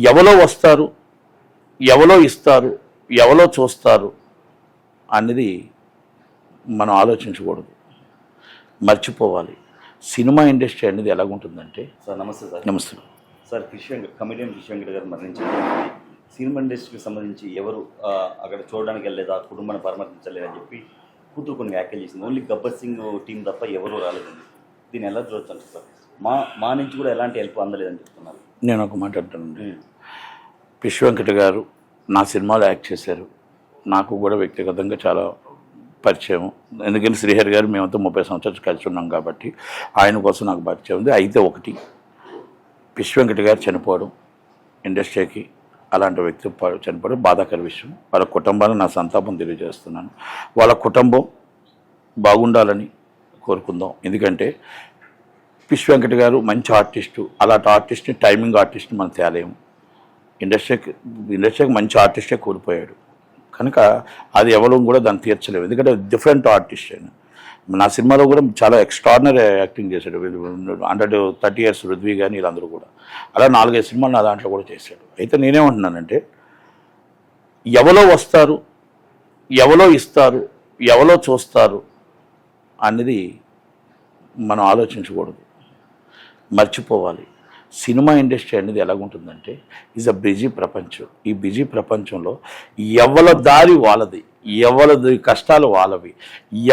ఎవరో వస్తారు, ఎవరో ఇస్తారు, ఎవరో చూస్తారు అనేది మనం ఆలోచించకూడదు, మర్చిపోవాలి. సినిమా ఇండస్ట్రీ అనేది ఎలాగుంటుందంటే సార్ నమస్తే సార్. నమస్తే సార్ కమెడియన్ క్రిష్ వెంకట్ గారు మరణించారు. సినిమా ఇండస్ట్రీకి సంబంధించి ఎవరు అక్కడ చూడడానికి వెళ్ళలేదా, కుటుంబాన్ని పరామర్శించలేదని చెప్పి కూతురు కొన్ని వ్యాఖ్యలు చేసింది. ఓన్లీ గబ్బర్ సింగ్ టీం తప్ప ఎవరూ రాలేదండి. దీన్ని ఎలా చూడొచ్చు సార్? మా నుంచి కూడా ఎలాంటి హెల్ప్ అందలేదని చెప్తున్నారు. నేను ఒక మాట అంటానండి. క్రిష్ వెంకట్ గారు నా సినిమాలో యాక్ట్ చేశారు. నాకు కూడా వ్యక్తిగతంగా చాలా పరిచయం. ఎందుకంటే శ్రీహరి గారు మేమంతా 30 సంవత్సరాలు కలిసి ఉన్నాం కాబట్టి ఆయన కోసం నాకు పరిచయం ఉంది. అయితే ఒకటి, క్రిష్ వెంకట్ గారు చనిపోవడం ఇండస్ట్రీకి, అలాంటి వ్యక్తి చనిపోవడం బాధాకర విషయం. వాళ్ళ కుటుంబాన్ని నా సంతాపం తెలియజేస్తున్నాను. వాళ్ళ కుటుంబం బాగుండాలని కోరుకుందాం. ఎందుకంటే క్రిష్ వెంకట్ గారు మంచి ఆర్టిస్టు. అలాంటి ఆర్టిస్ట్ని, టైమింగ్ ఆర్టిస్ట్ని మనం తేలేము. ఇండస్ట్రీకి మంచి ఆర్టిస్టే కోల్పోయాడు కనుక అది ఎవరు కూడా దాన్ని తీర్చలేము. ఎందుకంటే డిఫరెంట్ ఆర్టిస్ట్ అయినా నా సినిమాలో కూడా చాలా ఎక్స్ట్రాడినరీ యాక్టింగ్ చేశాడు. 130 years రుద్వి కానీ వీళ్ళందరూ కూడా అలా 4-5 సినిమాలు నా దాంట్లో కూడా చేశాడు. అయితే నేనేమంటున్నానంటే ఎవరో వస్తారు, ఎవరో ఇస్తారు, ఎవరో చూస్తారు అనేది మనం ఆలోచించకూడదు, మర్చిపోవాలి. సినిమా ఇండస్ట్రీ అనేది ఎలాగుంటుందంటే ఈజ్ అ బిజీ ప్రపంచం. ఈ బిజీ ప్రపంచంలో ఎవరి దారి వాళ్ళది, ఎవరిది కష్టాలు వాళ్ళవి.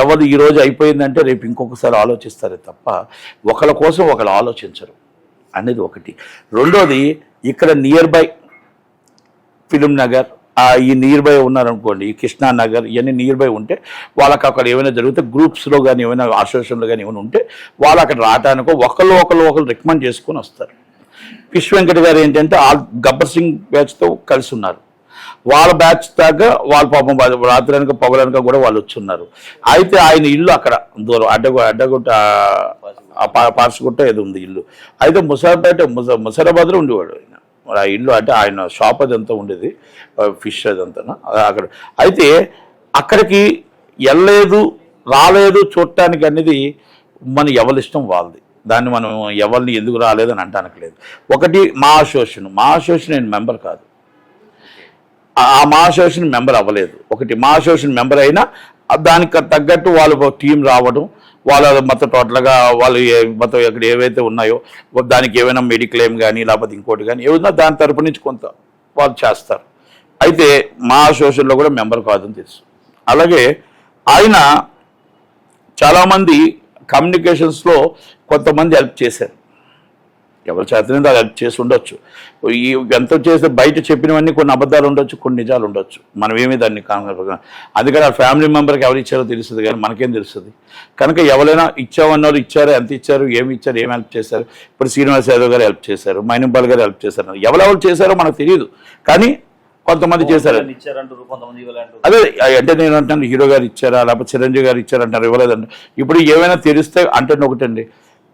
ఎవరు ఈరోజు అయిపోయిందంటే రేపు ఇంకొకసారి ఆలోచిస్తారే తప్ప ఒకళ్ళ కోసం ఒకళ్ళు ఆలోచించరు అనేది ఒకటి. రెండోది, ఇక్కడ నియర్ బై ఫిలిం నగర్, ఈ నియర్ బై ఉన్నారనుకోండి, ఈ కృష్ణానగర్, ఇవన్నీ నియర్ బై ఉంటే వాళ్ళకి అక్కడ ఏమైనా జరిగితే గ్రూప్స్లో కానీ ఏమైనా అసోసియేషన్లో కానీ ఏమైనా ఉంటే వాళ్ళు అక్కడ రావడానికో ఒకళ్ళు రికమెండ్ చేసుకొని వస్తారు. క్రిష్ వెంకట్ గారు ఏంటంటే గబ్బర్ సింగ్ బ్యాచ్తో కలిసి ఉన్నారు. వాళ్ళ బ్యాచ్ దాకా వాళ్ళ పాపం రాత్రనక పొగలనక కూడా వాళ్ళు వచ్చున్నారు. అయితే ఆయన ఇల్లు అక్కడ దూరం అడ్డగుట్ట పార్సుగుట్ట ఏదో ఉంది ఇల్లు. అయితే ముసారాబాద్లో ఉండేవాడు ఆయన. ఆ ఇల్లు అంటే ఆయన షాప్ అదంతా ఉండేది, ఫిష్ అదంతా అక్కడ. అయితే అక్కడికి వెళ్ళలేదు, రాలేదు చూడటానికి అనేది మన ఎవరి ఇష్టం వాళ్ళది. దాన్ని మనం ఎవరిని ఎందుకు రాలేదని అంటానికి లేదు. ఒకటి, మా అసోసియేషన్ నేను మెంబర్ కాదు, ఆ మా అసోసియేషన్ మెంబర్ అవ్వలేదు. ఒకటి, మా అసోసియేషన్ మెంబర్ అయినా దానికి తగ్గట్టు వాళ్ళు టీం రావడం, వాళ్ళ మొత్తం టోటల్గా వాళ్ళు మొత్తం ఇక్కడ ఏవైతే ఉన్నాయో దానికి ఏమైనా మెడిక్లెయిమ్ కానీ లేకపోతే ఇంకోటి కానీ ఏమైనా దాని తరపు నుంచి కొంత వాళ్ళు చేస్తారు. అయితే మా అసోసియేషన్లో కూడా మెంబర్ కాదని తెలుసు. అలాగే ఆయన చాలామంది కమ్యూనికేషన్స్లో కొంతమంది హెల్ప్ చేశారు. ఎవరు చేతనే హెల్ప్ చేసి ఉండొచ్చు. ఈ ఎంత చేస్తే బయట చెప్పినవన్నీ కొన్ని అబద్ధాలు ఉండొచ్చు, కొన్ని నిజాలు ఉండొచ్చు. మనం ఏమీ దాన్ని అందుకని ఆ ఫ్యామిలీ మెంబర్కి ఎవరు ఇచ్చారో తెలుస్తుంది కానీ మనకేం తెలుస్తుంది. కనుక ఎవరైనా ఇచ్చామన్నారు, ఇచ్చారు, ఎంత ఇచ్చారు, ఏమి హెల్ప్ చేశారు. ఇప్పుడు శ్రీనివాస్ యాదవ్ గారు హెల్ప్ చేశారు, మైనంపాల్ గారు హెల్ప్ చేశారు. ఎవరెవరు చేశారో మనకు తెలియదు కానీ కొంతమంది చేశారు. అదే అంటే నేను అంటాను, హీరో గారు ఇచ్చారా లేకపోతే చిరంజీవి గారు ఇచ్చారంటారు, ఇవ్వలేదండి. ఇప్పుడు ఏమైనా తెలిస్తే అంటే ఒకటండి,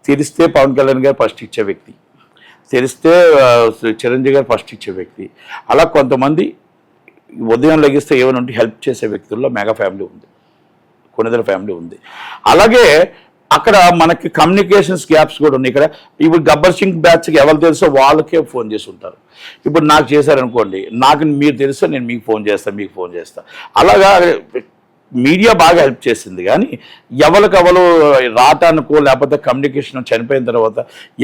తెలిస్తే పవన్ కళ్యాణ్ గారు ఫస్ట్ ఇచ్చే వ్యక్తి, తెలిస్తే చిరంజీవి గారు ఫస్ట్ ఇచ్చే వ్యక్తి. అలా కొంతమంది ఉదయం లెగిస్తే ఏమైనా ఉంటే హెల్ప్ చేసే వ్యక్తుల్లో మెగా ఫ్యామిలీ ఉంది, కొనిదల ఫ్యామిలీ ఉంది. అలాగే అక్కడ మనకి కమ్యూనికేషన్స్ గ్యాప్స్ కూడా ఉన్నాయి. ఇక్కడ ఇప్పుడు గబ్బర్ సింగ్ బ్యాచ్కి ఎవరు తెలుసో వాళ్ళకే ఫోన్ చేసి ఉంటారు. ఇప్పుడు నాకు చేశారనుకోండి, నాకు మీరు తెలుసో నేను మీకు ఫోన్ చేస్తాను. అలాగా మీడియా బాగా హెల్ప్ చేసింది కానీ ఎవరికెవరు రావటానికో లేకపోతే కమ్యూనికేషన్ చనిపోయిన తర్వాత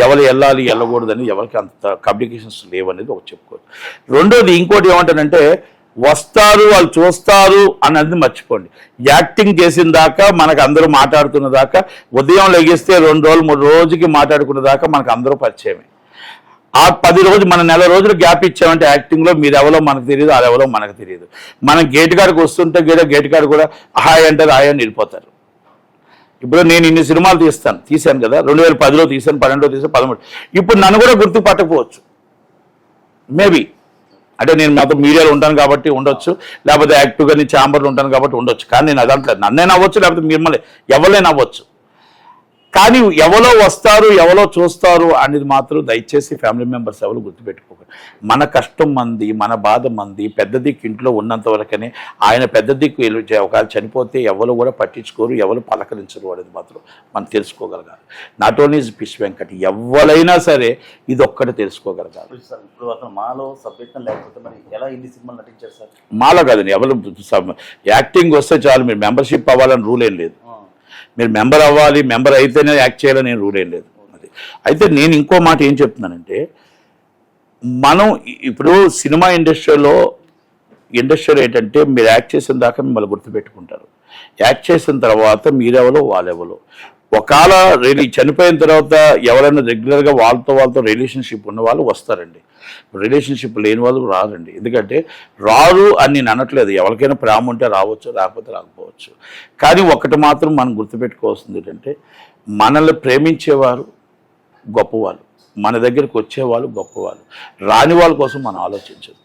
ఎవరు వెళ్ళాలి వెళ్ళకూడదని ఎవరికి అంత కమ్యూనికేషన్స్ లేవనేది ఒకటి చెప్పుకోవచ్చు. రెండోది, ఇంకోటి ఏమంటానంటే వస్తారు వాళ్ళు చూస్తారు అన్నది మర్చిపోండి. యాక్టింగ్ చేసిన దాకా మనకు అందరూ మాట్లాడుతున్న దాకా, ఉదయం లెగిస్తే 2 రోజులు 3 రోజుకి మాట్లాడుకున్న దాకా మనకు అందరూ పరిచయమే. ఆ 10 రోజులు మన నెల రోజులు గ్యాప్ ఇచ్చామంటే యాక్టింగ్లో మీరు ఎవరో మనకు తెలియదు, అది ఎవరో మనకు తెలియదు. మనం గేట్ కాడికి వస్తుంటే గేట్ కాడ కూడా హాయ్ అంటారు, హాయ్ అని వెళ్ళిపోతారు. ఇప్పుడు నేను ఇన్ని సినిమాలు తీశాను కదా, 2010లో తీశాను, 12లో తీసాను, 13. ఇప్పుడు నన్ను కూడా గుర్తుపట్టకపోవచ్చు మేబీ. అంటే నేను మాతో మీడియాలో ఉంటాను కాబట్టి ఉండొచ్చు, లేకపోతే యాక్టివ్గా నేను ఛాంబర్లో ఉంటాను కాబట్టి ఉండొచ్చు. కానీ నేను అదంతా నన్నే నవ్వచ్చు, లేకపోతే మిమ్మల్ని ఎవరినే నవ్వచ్చు. కానీ ఎవరో వస్తారు ఎవరో చూస్తారు అనేది మాత్రం దయచేసి ఫ్యామిలీ మెంబర్స్ ఎవరు గుర్తుపెట్టుకోకండి. మన కష్టం మంది, మన బాధ మంది. పెద్ద దిక్కు ఇంట్లో ఉన్నంత వరకనే, ఆయన పెద్ద దిక్కు ఒకవేళ చనిపోతే ఎవరు కూడా పట్టించుకోరు, ఎవరు పలకరించరు అనేది మాత్రం మనం తెలుసుకోగలగాలి. నాట్ ఓన్లీ పిస్ వెంకట్, ఎవరైనా సరే ఇది ఒక్కటి తెలుసుకోగలగాలి. ఇప్పుడు అతను మాలో సభ్యత్వం లేకపోతే మరి ఎలా ఇన్ని సినిమాలు నటించారు సార్? మాలో కాదండి, ఎవరు యాక్టింగ్ వస్తే చాలు, మీరు మెంబర్షిప్ అవ్వాలని రూల్ ఏం లేదు. మీరు మెంబర్ అవ్వాలి, మెంబర్ అయితేనే యాక్ట్ చేయాలని నేను రూల్ ఏం లేదు. అది అయితే నేను ఇంకో మాట ఏం చెప్తున్నానంటే, మనం ఇప్పుడు సినిమా ఇండస్ట్రీలో ఏంటంటే మీరు యాక్ట్ చేసిన దాకా మిమ్మల్ని గుర్తుపెట్టుకుంటారు. యాక్ట్ చేసిన తర్వాత మీరెవరో వాళ్ళెవరో. ఒకవేళ చనిపోయిన తర్వాత ఎవరైనా రెగ్యులర్గా వాళ్ళతో రిలేషన్షిప్ ఉన్న వాళ్ళు వస్తారండి. రిలేషన్షిప్ లేని వాళ్ళు రారండి. ఎందుకంటే రారు అని నేను అనట్లేదు, ఎవరికైనా ప్రేమ ఉంటే రావచ్చు, లేకపోతే రాకపోవచ్చు. కానీ ఒకటి మాత్రం మనం గుర్తుపెట్టుకోవాల్సింది ఏంటంటే, మనల్ని ప్రేమించేవారు గొప్పవాళ్ళు, మన దగ్గరికి వచ్చేవాళ్ళు గొప్పవాళ్ళు. రాని వాళ్ళ కోసం మనం ఆలోచించద్దు.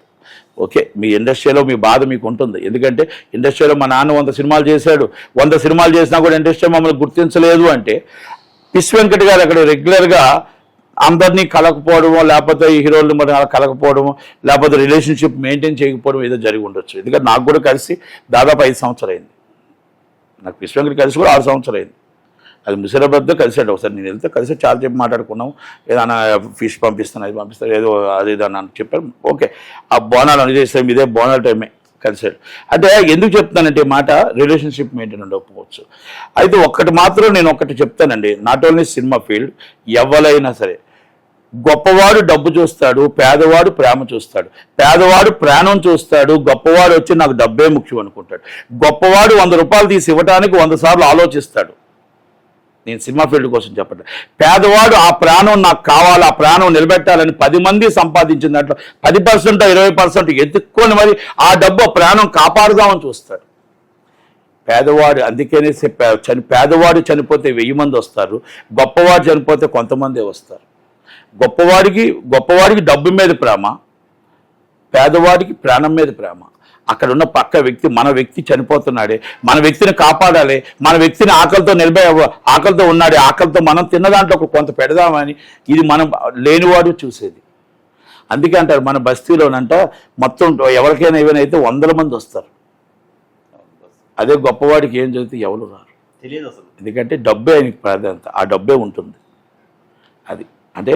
ఓకే, మీ ఇండస్ట్రీలో మీ బాధ మీకు ఉంటుంది. ఎందుకంటే ఇండస్ట్రీలో మా నాన్న 100 సినిమాలు చేశాడు, 100 సినిమాలు చేసినా కూడా ఇండస్ట్రీ మమ్మల్ని గుర్తించలేదు అంటే, పిస్ వెంకట్ గారు అక్కడ రెగ్యులర్గా అందరినీ కలకపోవడమో, లేకపోతే ఈ హీరోలు మరి కలకపోవడమో, లేకపోతే రిలేషన్షిప్ మెయింటైన్ చేయకపోవడం ఏదో జరిగి ఉండొచ్చు. ఎందుకంటే నాకు కూడా కలిసి దాదాపు 5 సంవత్సరాలు అయింది. నాకు పిస్ వెంకట్ కలిసి కూడా 6 సంవత్సరాలు అయింది. అది ముసిరాబాద్తో కలిసాడు ఒకసారి, నేను వెళ్తే కలిసి చాలా చెప్పి మాట్లాడుకున్నాం. ఏదైనా ఫిష్ పంపిస్తాను, అది పంపిస్తాను, ఏదో అది అని చెప్పారు. ఓకే, ఆ బోనాలు అని చేస్తాం, ఇదే బోనాల టైమే కలిసాడు. అంటే ఎందుకు చెప్తానంటే మాట, రిలేషన్షిప్ మెయింటైన్ ఉండకపోవచ్చు. అయితే ఒక్కటి మాత్రం నేను ఒకటి చెప్తానండి, నాట్ ఓన్లీ సినిమా ఫీల్డ్, ఎవరైనా సరే గొప్పవాడు డబ్బు చూస్తాడు, పేదవాడు ప్రేమ చూస్తాడు. పేదవాడు ప్రాణం చూస్తాడు, గొప్పవాడు వచ్చి నాకు డబ్బే ముఖ్యం అనుకుంటాడు. గొప్పవాడు 100 రూపాయలు తీసి ఇవ్వడానికి 100 సార్లు ఆలోచిస్తాడు. నేను సినిమా ఫీల్డ్ కోసం చెప్పట్లేదు. పేదవాడు ఆ ప్రాణం నాకు కావాలి, ఆ ప్రాణం నిలబెట్టాలని 10 మంది సంపాదించిన దాంట్లో 10% 20% ఎత్తుక్కొని మరి ఆ డబ్బు ప్రాణం కాపాడుదామని చూస్తాడు. పేదవాడు అందుకనే పేదవాడు చనిపోతే 1000 మంది వస్తారు, గొప్పవాడు చనిపోతే కొంతమందే వస్తారు. గొప్పవాడికి డబ్బు మీద ప్రేమ, పేదవాడికి ప్రాణం మీద ప్రేమ. అక్కడ ఉన్న పక్క వ్యక్తి, మన వ్యక్తి చనిపోతున్నాడే, మన వ్యక్తిని కాపాడాలి, మన వ్యక్తిని ఆకలితో ఉన్నాడే, ఆకలితో మనం తిన్న దాంట్లో కొంత పెడదామని ఇది మనం లేనివాడు చూసేది. అందుకే అంటారు మన బస్తీలోనంట మొత్తం ఎవరికైనా ఏమైనా 100 మంది వస్తారు. అదే గొప్పవాడికి ఏం జరిగితే ఎవరు రారు, తెలియదు అసలు. ఎందుకంటే డబ్బే ఆయనకి ప్రాధాన్యత, ఆ డబ్బే ఉంటుంది. అది అంటే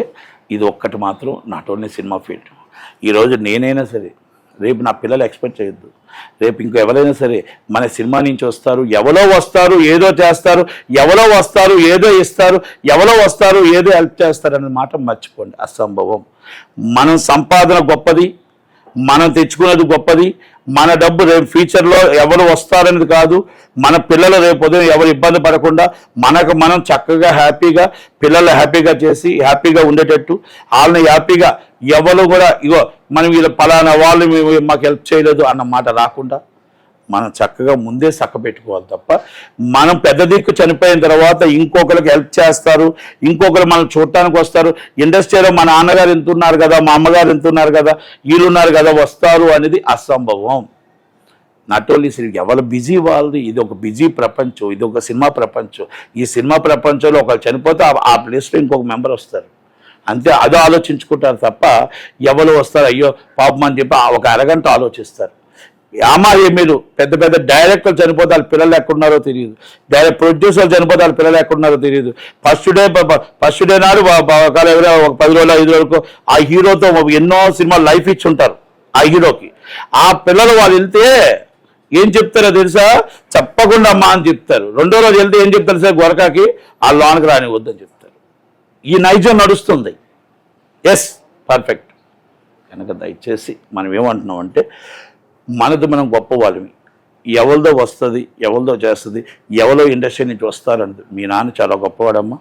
ఇది ఒక్కటి మాత్రం నాట్ ఓన్లీ సినిమా ఫీల్డ్. ఈరోజు నేనైనా సరే, రేపు నా పిల్లలు ఎక్స్పెక్ట్ చేయొద్దు, రేపు ఇంకో ఎవరైనా సరే మన సినిమా నుంచి వస్తారు, ఎవరో వస్తారు ఏదో చేస్తారు, ఎవరో వస్తారు ఏదో ఇస్తారు, ఎవరో వస్తారు ఏదో హెల్ప్ చేస్తారు అనే మాట మర్చిపోండి, అసంభవం. మనం సంపాదన గొప్పది, మనం తెచ్చుకున్నది గొప్పది. మన డబ్బు రేపు ఫ్యూచర్లో ఎవరు వస్తారనేది కాదు, మన పిల్లలు రేపు ఉదయం ఎవరు ఇబ్బంది పడకుండా మనం చక్కగా హ్యాపీగా పిల్లలు హ్యాపీగా చేసి హ్యాపీగా ఉండేటట్టు, వాళ్ళని హ్యాపీగా ఎవరు కూడా ఇగో మనం వీళ్ళు పలానా వాళ్ళు మాకు హెల్ప్ చేయలేదు అన్న మాట రాకుండా మనం చక్కగా ముందే పెట్టుకోవాలి తప్ప, మనం పెద్ద దిక్కు చనిపోయిన తర్వాత ఇంకొకరికి హెల్ప్ చేస్తారు, ఇంకొకరు మనం చూడటానికి వస్తారు, ఇండస్ట్రీలో మా నాన్నగారు ఎంతున్నారు కదా, మా అమ్మగారు ఎంతున్నారు కదా, వీళ్ళున్నారు కదా వస్తారు అనేది అసంభవం. నాట్ ఓన్లీ ఎవరు బిజీ వాళ్ళది, ఇది ఒక బిజీ ప్రపంచం, ఇది ఒక సినిమా ప్రపంచం. ఈ సినిమా ప్రపంచంలో ఒకరు చనిపోతే ఆ ప్లేస్లో ఇంకొక మెంబర్ వస్తారు, అంతే. అదో ఆలోచించుకుంటారు తప్ప ఎవరు వస్తారు అయ్యో పాపం అని చెప్పి ఒక అరగంట ఆలోచిస్తారు. మీరు పెద్ద డైరెక్టర్లు చనిపోతే వాళ్ళ పిల్లలు ఎక్కడున్నారో తెలియదు, ప్రొడ్యూసర్లు చనిపోతే వాళ్ళ పిల్లలు ఎక్కడున్నారో తెలియదు. ఫస్ట్ డే నాడు ఎవరో ఒక 10 రోజులు 5 రోజులకు ఆ హీరోతో ఎన్నో సినిమాలు లైఫ్ ఇచ్చి ఉంటారు ఆ హీరోకి. ఆ పిల్లలు వాళ్ళు వెళ్తే ఏం చెప్తారో తెలుసా, చెప్పకుండా అమ్మా అని చెప్తారు. 2వ రోజు వెళ్తే ఏం చెప్తారు సార్, గొరకాకి ఆ లోనికి రానివద్దని చెప్తారు. ఈ నైజం నడుస్తుంది. Yes, perfect. కనుక దయచేసి మనం ఏమంటున్నాం అంటే, మనది మనం గొప్ప వాళ్ళమి, ఎవరిదో వస్తుంది ఎవరిదో చేస్తుంది, ఎవరో ఇండస్ట్రీ నుంచి వస్తారన్నది. మీ నాన్న చాలా గొప్పవాడమ్మా,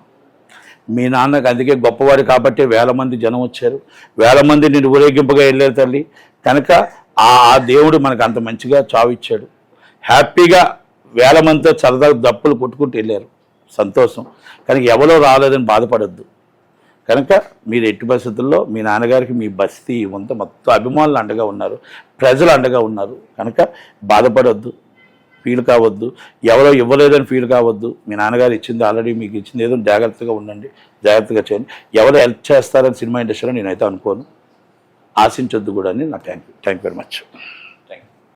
మీ నాన్నకు అందుకే గొప్పవాడు కాబట్టి 1000 మంది జనం వచ్చారు, 1000 మంది నేను ఊరేగింపుగా వెళ్ళారు తల్లి. కనుక ఆ దేవుడు మనకు అంత మంచిగా చావిచ్చాడు, హ్యాపీగా 1000 మందితో సరదాగా దప్పులు కొట్టుకుంటూ వెళ్ళారు, సంతోషం. కనుక ఎవరో రాలేదని బాధపడద్దు. కనుక మీరు ఎట్టి పరిస్థితుల్లో మీ నాన్నగారికి మీ బస్తీ మొత్తం అభిమానులు అండగా ఉన్నారు, ప్రజలు అండగా ఉన్నారు. కనుక బాధపడొద్దు. ఫీల్ కావద్దు, ఎవరో ఇవ్వలేదని ఫీల్ కావద్దు. మీ నాన్నగారు ఇచ్చింది ఆల్రెడీ మీకు ఇచ్చింది ఏదో జాగ్రత్తగా ఉండండి, జాగ్రత్తగా చేయండి. ఎవరు హెల్ప్ చేస్తారని సినిమా ఇండస్ట్రీలో నేనైతే అనుకోను, ఆశించొద్దు కూడా అని నా థ్యాంక్ యూ వెరీ మచ్.